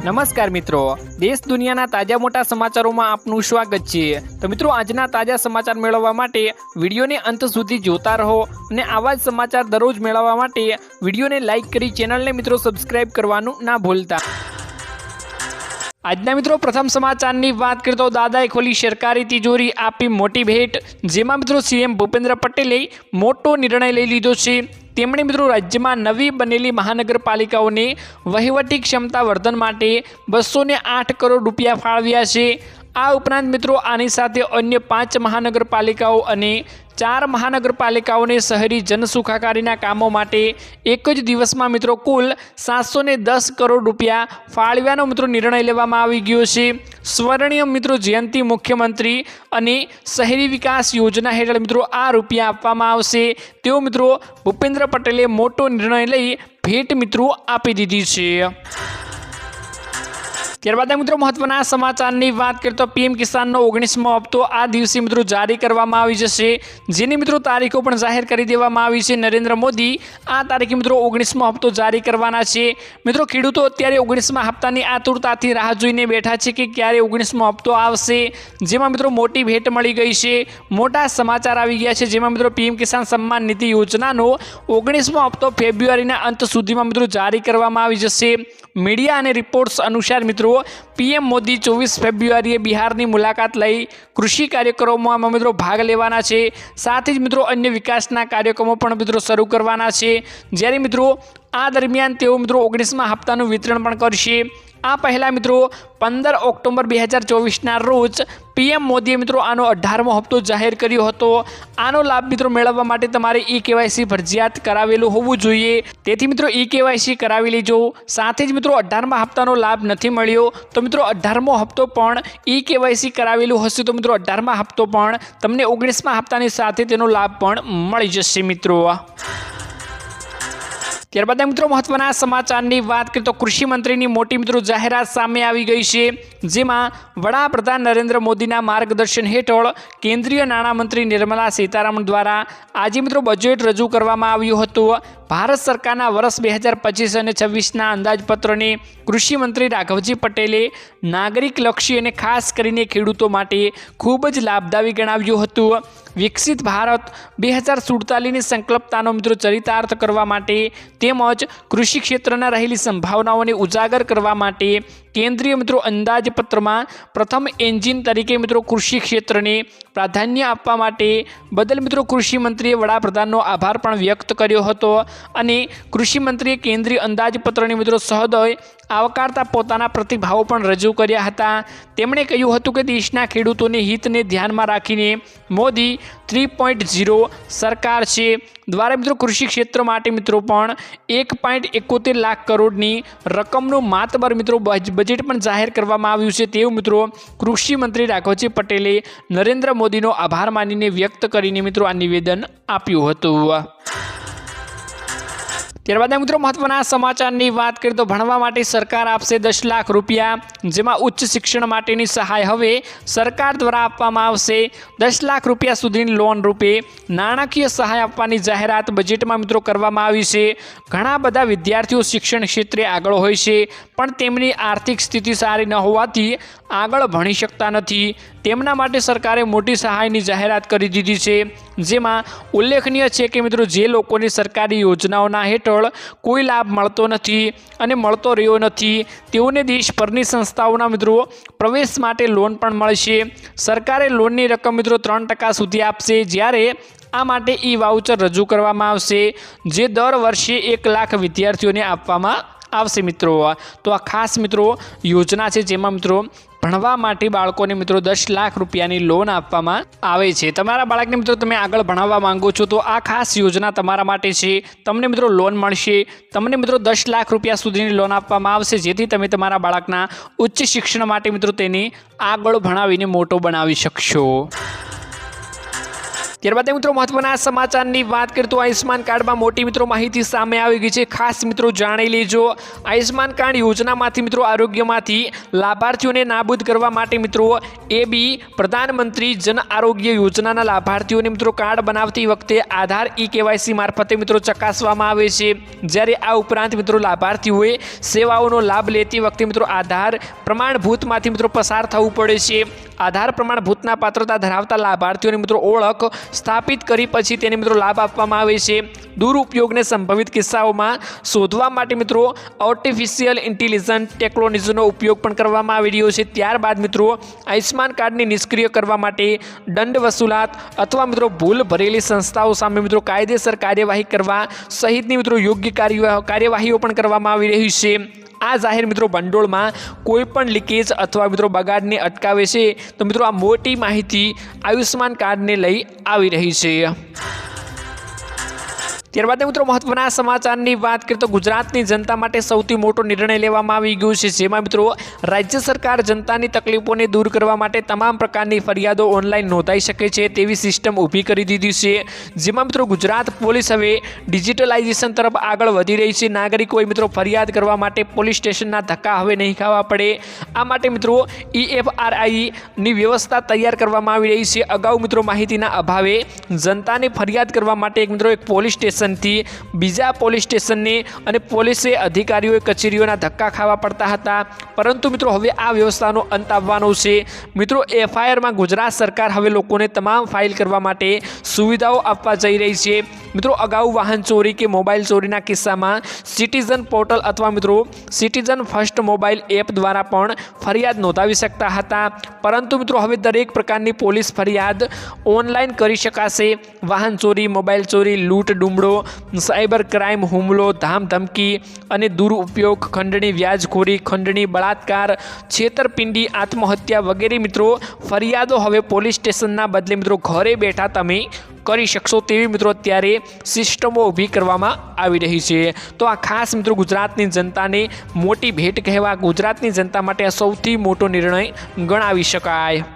નમસ્કાર મિત્રો, દેશ દુનિયાના તાજા મોટા સમાચારોમાં આપનું સ્વાગત છે। તો મિત્રો, આજના તાજા સમાચાર મેળવવા માટે વિડીયોને અંત સુધી જોતા રહો અને આવા જ સમાચાર દરરોજ મેળવવા માટે વિડીયોને લાઇક કરી ચેનલને મિત્રો સબસ્ક્રાઇબ કરવાનું ના ભૂલતા। આજના મિત્રો પ્રથમ સમાચારની વાત કરીએ તો દાદાએ ખોલી સરકારી તિજોરી, આપી મોટી ભેટ। જેમાં મિત્રો સીએમ ભૂપેન્દ્ર પટેલે મોટો નિર્ણય લઈ લીધો છે। તેમણે મિત્રો રાજ્યમાં નવી બનેલી મહાનગરપાલિકાઓને વહીવટી ક્ષમતા વર્ધન માટે 208 કરોડ રૂપિયા ફાળવ્યા છે। આ ઉપરાંત મિત્રો આની સાથે અન્ય 5 મહાનગરપાલિકાઓ અને 4 મહાનગરપાલિકાઓને શહેરી જનસુખાકારીના કામો માટે એક જ દિવસમાં મિત્રો કુલ 710 કરોડ રૂપિયા ફાળવ્યાનો મિત્રો નિર્ણય લેવામાં આવી ગયો છે। સ્વર્ણિમ મિત્રો જયંતિ મુખ્યમંત્રી અને શહેરી વિકાસ યોજના હેઠળ મિત્રો આ રૂપિયા આપવામાં આવશે। તેઓ મિત્રો ભૂપેન્દ્ર પટેલે મોટો નિર્ણય લઈ ભેટ મિત્રો આપી દીધી છે। ત્યારબાદ મિત્રો મહત્વના સમાચારની વાત કરીએ તો પીએમ કિસાનનો 19મો હપ્તો આ દિવસે મિત્રો જારી કરવામાં આવી જશે। જેની મિત્રો તારીખો પણ જાહેર કરી દેવામાં આવી છે। નરેન્દ્ર મોદી આ તારીખે મિત્રો 19મો હપ્તો જારી કરવાના છે। મિત્રો ખેડૂતો અત્યારે 19મા હપ્તાની આતુરતાથી રાહ જોઈને બેઠા છે કે ક્યારે 19મો હપ્તો આવશે। જેમાં મિત્રો મોટી ભેટ મળી ગઈ છે, મોટા સમાચાર આવી ગયા છે। જેમાં મિત્રો પીએમ કિસાન સન્માન નિધિ યોજનાનો 19મો હપ્તો ફેબ્રુઆરીના અંત સુધીમાં મિત્રો જારી કરવામાં આવી જશે। મીડિયા અને રિપોર્ટ્સ અનુસાર મિત્રો પીએમ મોદી 24 ફેબ્રુઆરીએ બિહારની મુલાકાત લઈ કૃષિ કાર્યક્રમોમાં મિત્રો ભાગ લેવાના છે। સાથે જ મિત્રો અન્ય વિકાસના કાર્યક્રમો પણ મિત્રો શરૂ કરવાના છે। જ્યારે મિત્રો આ દરમિયાન તેઓ મિત્રો 19મા હપ્તાનું વિતરણ પણ કરશે। આ પહેલાં મિત્રો 15 ઓક્ટોબર 2024ના રોજ પીએમ મોદીએ મિત્રો આનો 18મો હપ્તો જાહેર કર્યો હતો। આનો લાભ મિત્રો મેળવવા માટે તમારે કેવાયસી ફરજિયાત કરાવેલું હોવું જોઈએ। તેથી મિત્રો કેવાયસી કરાવી લેજો। સાથે જ મિત્રો 18મા હપ્તાનો લાભ નથી મળ્યો તો મિત્રો 18મો હપ્તો પણ કેવાયસી કરાવેલું હશે તો મિત્રો 18મા હપ્તો પણ તમને 19મા હપ્તાની સાથે તેનો લાભ પણ મળી જશે મિત્રો। ત્યારબાદ મિત્રો મહત્વના સમાચારની વાત કરીએ તો કૃષિ મંત્રીની મોટી મિત્રો જાહેરાત સામે આવી ગઈ છે। જેમાં વડાપ્રધાન નરેન્દ્ર મોદીના માર્ગદર્શન હેઠળ કેન્દ્રીય નાણામંત્રી નિર્મલા સીતારામન દ્વારા આજે મિત્રો બજેટ રજૂ કરવામાં આવ્યું હતું। ભારત સરકારના વર્ષ 2025 અને 26ના અંદાજપત્રને કૃષિ મંત્રી રાઘવજી પટેલે નાગરિકલક્ષી અને ખાસ કરીને ખેડૂતો માટે ખૂબ જ લાભદાયી ગણાવ્યું હતું। વિકસિત ભારત 2047ની સંકલ્પતાનો મિત્રો ચરિતાર્થ કરવા માટે તેમજ કૃષિ ક્ષેત્રના રહેલી સંભાવનાઓને ઉજાગર કરવા માટે કેન્દ્રીય મિત્રો અંદાજપત્રમાં પ્રથમ એન્જિન તરીકે મિત્રો કૃષિ ક્ષેત્રને પ્રાધાન્ય આપવા માટે બદલ મિત્રો કૃષિ મંત્રીએ વડાપ્રધાનનો આભાર પણ વ્યક્ત કર્યો હતો અને કૃષિ મંત્રીએ કેન્દ્રીય અંદાજપત્રની મિત્રો સહૃદય આવકારતા પોતાના પ્રતિભાવો પણ રજૂ કર્યા હતા। તેમણે કહ્યું હતું કે દેશના ખેડૂતોને હિતને ધ્યાનમાં રાખીને મોદી 3.0 સરકાર છે દ્વારા મિત્રો કૃષિ ક્ષેત્ર માટે મિત્રો પણ 1.71 લાખ કરોડની રકમનું માતબર મિત્રો બજેટ પણ જાહેર કરવામાં આવ્યું છે। તેવું મિત્રો કૃષિ મંત્રી રાઘવજી પટેલે નરેન્દ્ર મોદીનો આભાર માનીને વ્યક્ત કરીને મિત્રો આ નિવેદન આપ્યું હતું। ત્યારબાદ મિત્રો મહત્વના સમાચારની વાત કરીએ તો ભણવા માટે સરકાર આપશે 10 લાખ રૂપિયા। જેમાં ઉચ્ચ શિક્ષણ માટેની સહાય હવે સરકાર દ્વારા આપવામાં આવશે। 10 લાખ રૂપિયા સુધીની લોન રૂપે નાણાકીય સહાય આપવાની જાહેરાત બજેટમાં મિત્રો કરવામાં આવી છે। ઘણા બધા વિદ્યાર્થીઓ શિક્ષણ ક્ષેત્રે આગળ હોય છે પણ તેમની આર્થિક સ્થિતિ સારી ન હોવાથી આગળ ભણી શકતા નથી। તેમના માટે સરકારે મોટી સહાયની જાહેરાત કરી દીધી છે। જેમાં ઉલ્લેખનીય છે કે મિત્રો જે લોકોને સરકારી યોજનાઓના હેઠળ કોઈ લાભ મળતો નથી અને મળતો રહ્યો નથી તેઓને દેશભરની સંસ્થાઓના મિત્રો પ્રવેશ માટે લોન પણ મળશે। સરકારે લોનની રકમ મિત્રો 3% સુધી આપશે। જ્યારે આ માટે વાઉચર રજૂ કરવામાં આવશે જે દર વર્ષે 1 લાખ વિદ્યાર્થીઓને આપવામાં આવશે મિત્રો। તો આ ખાસ મિત્રો યોજના છે જેમાં મિત્રો ભણવા માટે બાળકોને મિત્રો 10 લાખ રૂપિયાની લોન આપવામાં આવે છે। તમારા બાળકને મિત્રો તમે આગળ ભણાવવા માંગો છો તો આ ખાસ યોજના તમારા માટે છે। તમને મિત્રો લોન મળશે, તમને મિત્રો 10 લાખ રૂપિયા સુધીની લોન આપવામાં આવશે જેથી તમે તમારા બાળકના ઉચ્ચ શિક્ષણ માટે મિત્રો તેને આગળ ભણાવીને મોટો બનાવી શકશો। ત્યારબાદ મિત્રો મહત્વના સમાચારની વાત કરીએ તો આયુષ્માન કાર્ડમાં મોટી મિત્રો માહિતી સામે આવી ગઈ છે, ખાસ મિત્રો જાણી લેજો। આયુષ્માન કાર્ડ યોજનામાંથી મિત્રો આરોગ્યમાંથી લાભાર્થીઓને નાબૂદ કરવા માટે મિત્રો એબી પ્રધાનમંત્રી જન આરોગ્ય યોજનાના લાભાર્થીઓને મિત્રો કાર્ડ બનાવતી વખતે આધાર ઈ-કેવાયસી મારફતે મિત્રો ચકાસવામાં આવે છે। જ્યારે આ ઉપરાંત મિત્રો લાભાર્થીઓએ સેવાઓનો લાભ લેતી વખતે મિત્રો આધાર પ્રમાણભૂતમાંથી મિત્રો પસાર થવું પડે છે। આધાર પ્રમાણભૂતના પાત્રતા ધરાવતા લાભાર્થીઓની મિત્રો ઓળખ સ્થાપિત કરી પછી તેને મિત્રો લાભ આપવામાં આવે છે। દુરુપયોગને સંભવિત કિસ્સાઓમાં શોધવા માટે મિત્રો આર્ટિફિશિયલ ઇન્ટેલિજન્સ ટેકનોલોજીનો ઉપયોગ પણ કરવામાં આવી રહ્યો છે। ત્યારબાદ મિત્રો આયુષ્માન કાર્ડને નિષ્ક્રિય કરવા માટે દંડ વસૂલાત અથવા મિત્રો ભૂલ ભરેલી સંસ્થાઓ સામે મિત્રો કાયદેસર કાર્યવાહી કરવા સહિતની મિત્રો યોગ્ય કાર્યવાહીઓ પણ કરવામાં આવી રહી છે। આ જાહેર મિત્રો ભંડોળમાં કોઈ પણ લીકેજ અથવા મિત્રો બગાડને અટકાવે છે। તો મિત્રો આ મોટી માહિતી આયુષ્માન કાર્ડને લઈ આવી રહી છે। ત્યારબાદ મિત્રો મહત્વના સમાચારની વાત કરીએ તો ગુજરાતની જનતા માટે સૌથી મોટો નિર્ણય લેવામાં આવી ગયો છે, જેમાં મિત્રો રાજ્ય સરકાર જનતાની તકલીફોને દૂર કરવા માટે તમામ પ્રકારની ફરિયાદો ઓનલાઈન નોંધાઈ શકે છે તેવી સિસ્ટમ ઊભી કરી દીધી છે। જેમાં મિત્રો ગુજરાત પોલીસ હવે ડિજિટલાઇઝેશન તરફ આગળ વધી રહી છે। નાગરિકોએ મિત્રો ફરિયાદ કરવા માટે પોલીસ સ્ટેશનના ધક્કા હવે નહીં ખાવા પડે। આ માટે મિત્રો EFRIની વ્યવસ્થા તૈયાર કરવામાં આવી રહી છે। અગાઉ મિત્રો માહિતીના અભાવે જનતાને ફરિયાદ કરવા માટે એક પોલીસ સ્ટેશન થી બીજા પોલીસ સ્ટેશનને અને પોલીસે અધિકારીઓએ કચેરીઓના ધક્કા ખાવા પડતા હતા, પરંતુ મિત્રો હવે આ વ્યવસ્થાનો અંત આવવાનો છે। મિત્રો FIRમાં ગુજરાત સરકાર હવે લોકોને તમામ ફાઇલ કરવા માટે સુવિધાઓ આપવા જઈ રહી છે। મિત્રો અગાઉ વાહન ચોરી કે મોબાઈલ ચોરીના કિસ્સામાં સિટીઝન પોર્ટલ અથવા મિત્રો સિટીઝન ફર્સ્ટ મોબાઈલ એપ દ્વારા પણ ફરિયાદ નોંધાવી શકતા હતા, પરંતુ મિત્રો હવે દરેક પ્રકારની પોલીસ ફરિયાદ ઓનલાઈન કરી શકાશે। વાહન ચોરી, મોબાઈલ ચોરી, લૂંટ ડુમડો, સાયબર ક્રાઇમ, હુમલો, ધામધમકી અને દુરુપયોગ, ખંડણી વ્યાજખોરી, ખંડણી બળાત્કાર, છેતરપિંડી, આત્મહત્યા વગેરે મિત્રો ફરિયાદો હવે પોલીસ સ્ટેશનના બદલે મિત્રો ઘરે બેઠા તમે કરી શકશો તેવી મિત્રો અત્યારે સિસ્ટમો ઊભી કરવામાં આવી રહી છે। તો આ ખાસ મિત્રો ગુજરાતની જનતાને મોટી ભેટ કહેવા ગુજરાતની જનતા માટે આ સૌથી મોટો નિર્ણય ગણાવી શકાય।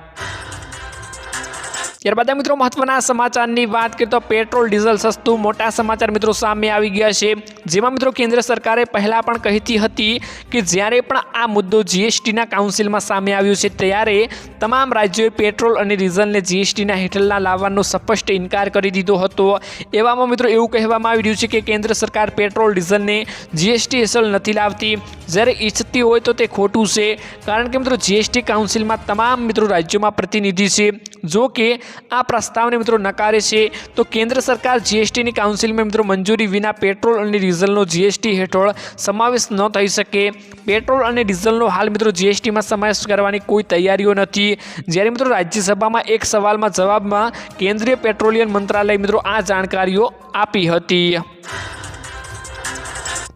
ત્યારબાદ મિત્રો મહત્વના સમાચારની વાત કરીએ તો પેટ્રોલ ડીઝલ સસ્તું, મોટા સમાચાર મિત્રો સામે આવી ગયા છે। જેમાં મિત્રો કેન્દ્ર સરકારે પહેલાં પણ કહેતી હતી કે જ્યારે પણ આ મુદ્દો GSTના કાઉન્સિલમાં સામે આવ્યો છે ત્યારે તમામ રાજ્યોએ પેટ્રોલ અને ડીઝલને GSTના હેઠળના લાવવાનો સ્પષ્ટ ઇનકાર કરી દીધો હતો। એવામાં મિત્રો એવું કહેવામાં આવી રહ્યું છે કે કેન્દ્ર સરકાર પેટ્રોલ ડીઝલને GST હેઠળ નથી લાવતી, જ્યારે ઈચ્છતી હોય તો તે ખોટું છે, કારણ કે મિત્રો GST કાઉન્સિલમાં તમામ મિત્રો રાજ્યોમાં પ્રતિનિધિ છે। જો કે આ પ્રસ્તાવને મિત્રો નકારે છે, તો કેન્દ્ર સરકાર GSTની કાઉન્સિલમાં મિત્રો મંજૂરી વિના પેટ્રોલ અને ડીઝલનો GST હેઠળ સમાવેશ ન થઈ શકે। પેટ્રોલ અને ડીઝલનો હાલ મિત્રો GSTમાં સમાવેશ કરવાની કોઈ તૈયારીઓ નથી। જ્યારે મિત્રો રાજ્યસભામાં એક સવાલમાં જવાબમાં કેન્દ્રીય પેટ્રોલિયમ મંત્રાલય મિત્રો આ જાણકારીઓ આપી હતી।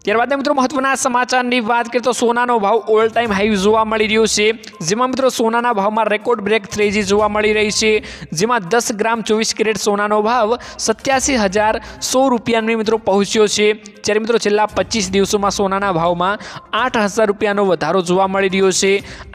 ત્યારબાદ મિત્રો મહત્વના સમાચારની વાત કરીએ તો સોનાનો ભાવ ઓલ ટાઈમ હાઈ જોવા મળી રહ્યો છે। જેમાં મિત્રો સોનાના ભાવમાં રેકોર્ડ બ્રેક તેજી જોવા મળી રહી છે। જેમાં 10 ગ્રામ 24 કેરેટ સોનાનો ભાવ 87,100 રૂપિયાની મિત્રો પહોંચ્યો છે। જ્યારે મિત્રો છેલ્લા 25 દિવસોમાં સોનાના ભાવમાં 8,000 રૂપિયાનો વધારો જોવા મળી રહ્યો છે।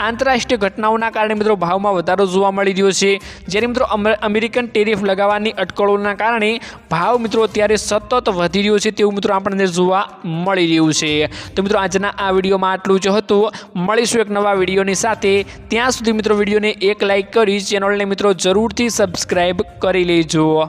આંતરરાષ્ટ્રીય ઘટનાઓના કારણે મિત્રો ભાવમાં વધારો જોવા મળી રહ્યો છે। જ્યારે મિત્રો અમેરિકન ટેરિફ લગાવવાની અટકળોના કારણે ભાવ મિત્રો અત્યારે સતત વધી રહ્યો છે તેવું મિત્રો આપણને જોવા મળી રહ્યું છે। તો મિત્રો આજના આ વિડીયોમાં આટલું જ હતું। મળીશું એક નવા વિડીયોની સાથે, ત્યાં સુધી મિત્રો વિડીયોને એક લાઇક કરી ચેનલને મિત્રો જરૂરથી સબસ્ક્રાઈબ કરી લેજો।